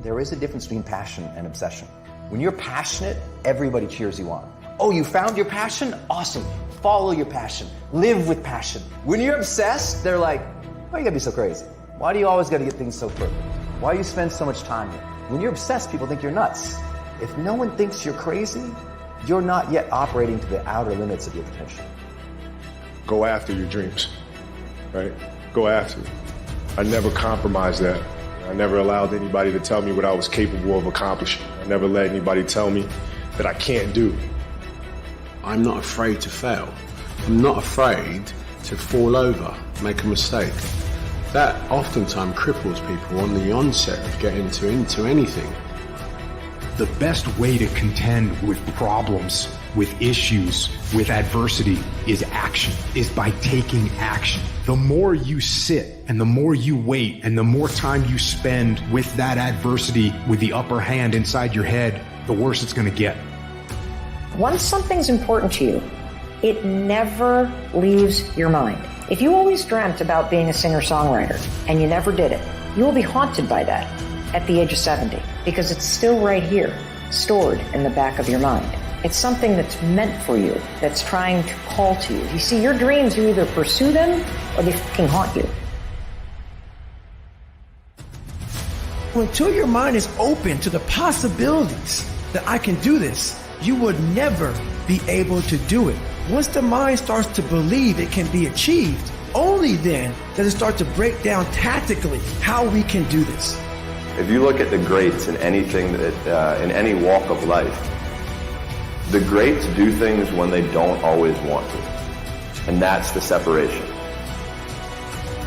There is a difference between passion and obsession. When you're passionate, everybody cheers you on. Oh, you found your passion? Awesome. Follow your passion. Live with passion. When you're obsessed, they're like, why you gotta be so crazy? Why do you always gotta get things so perfect? Why do you spend so much time here? When you're obsessed, people think you're nuts. If no one thinks you're crazy, you're not yet operating to the outer limits of your potential. Go after your dreams, right? Go after it. I never compromised that. I never allowed anybody to tell me what I was capable of accomplishing. I never let anybody tell me that I can't do. I'm not afraid to fail. I'm not afraid to fall over, make a mistake. That oftentimes cripples people on the onset of getting into anything. The best way to contend with problems, with issues, with adversity is action, is by taking action. The more you sit and the more you wait and the more time you spend with that adversity, with the upper hand inside your head, the worse it's going to get. Once something's important to you, it never leaves your mind. If you always dreamt about being a singer-songwriter and you never did it, you will be haunted by that at the age of 70 because it's still right here, stored in the back of your mind. It's something that's meant for you, that's trying to call to you. You see, your dreams, you either pursue them or they fucking haunt you. Until your mind is open to the possibilities that I can do this, you would never be able to do it. Once the mind starts to believe it can be achieved, only then does it start to break down tactically how we can do this. If you look at the greats in anything that, in any walk of life, the greats do things when they don't always want to. And that's the separation.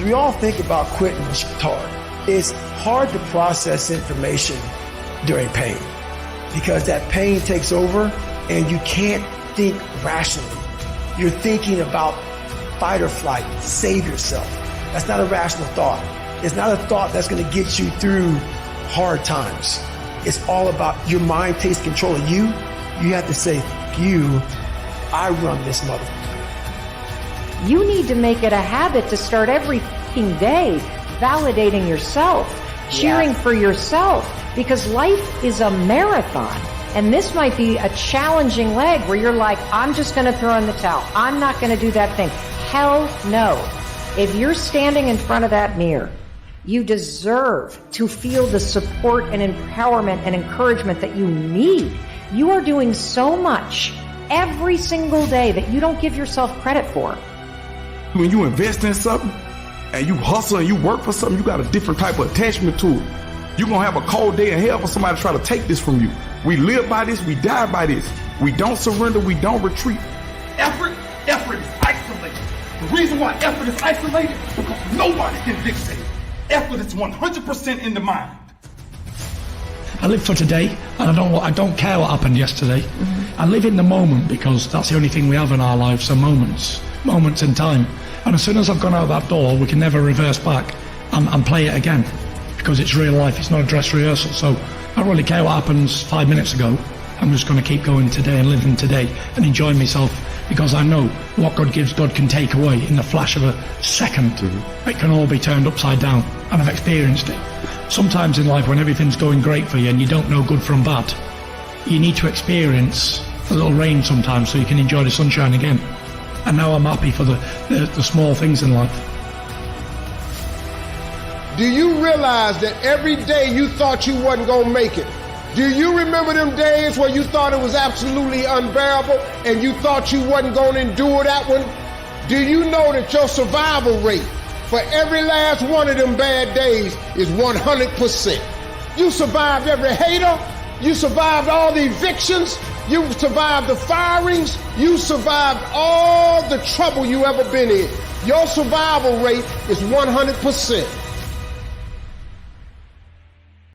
We all think about quitting it's hard. It's hard to process information during pain because that pain takes over and you can't think rationally. You're thinking about fight or flight, save yourself. That's not a rational thought. It's not a thought that's going to get you through hard times. It's all about your mind takes control of you. You have to say, you, I run this motherfucker. You need to make it a habit to start every fucking day validating yourself, cheering for yourself, because life is a marathon. And this might be a challenging leg where you're like, I'm just going to throw in the towel. I'm not going to do that thing. Hell no. If you're standing in front of that mirror, you deserve to feel the support and empowerment and encouragement that you need. You are doing so much every single day that you don't give yourself credit for. When you invest in something and you hustle and you work for something, you got a different type of attachment to it. You're going to have a cold day in hell for somebody to try to take this from you. We live by this, we die by this. We don't surrender, we don't retreat. Effort is isolated. The reason why effort is isolated is because nobody can dictate. Effort is 100% in the mind. I live for today, and I don't care what happened yesterday. I live in the moment because that's the only thing we have in our lives, so moments in time. And as soon as I've gone out that door, we can never reverse back and play it again because it's real life, it's not a dress rehearsal. So I don't really care what happens 5 minutes ago. I'm just going to keep going today and living today and enjoying myself because I know what God gives, God can take away in the flash of a second. It can all be turned upside down, and I've experienced it. Sometimes in life when everything's going great for you and you don't know good from bad, you need to experience a little rain sometimes so you can enjoy the sunshine again. And now I'm happy for the small things in life. Do you realize that every day you thought you wasn't gonna make it? Do you remember them days where you thought it was absolutely unbearable and you thought you wasn't gonna endure that one? Do you know that your survival rate for every last one of them bad days is 100%? You survived every hater, you survived all the evictions, you survived the firings, you survived all the trouble you ever been in. Your survival rate is 100%.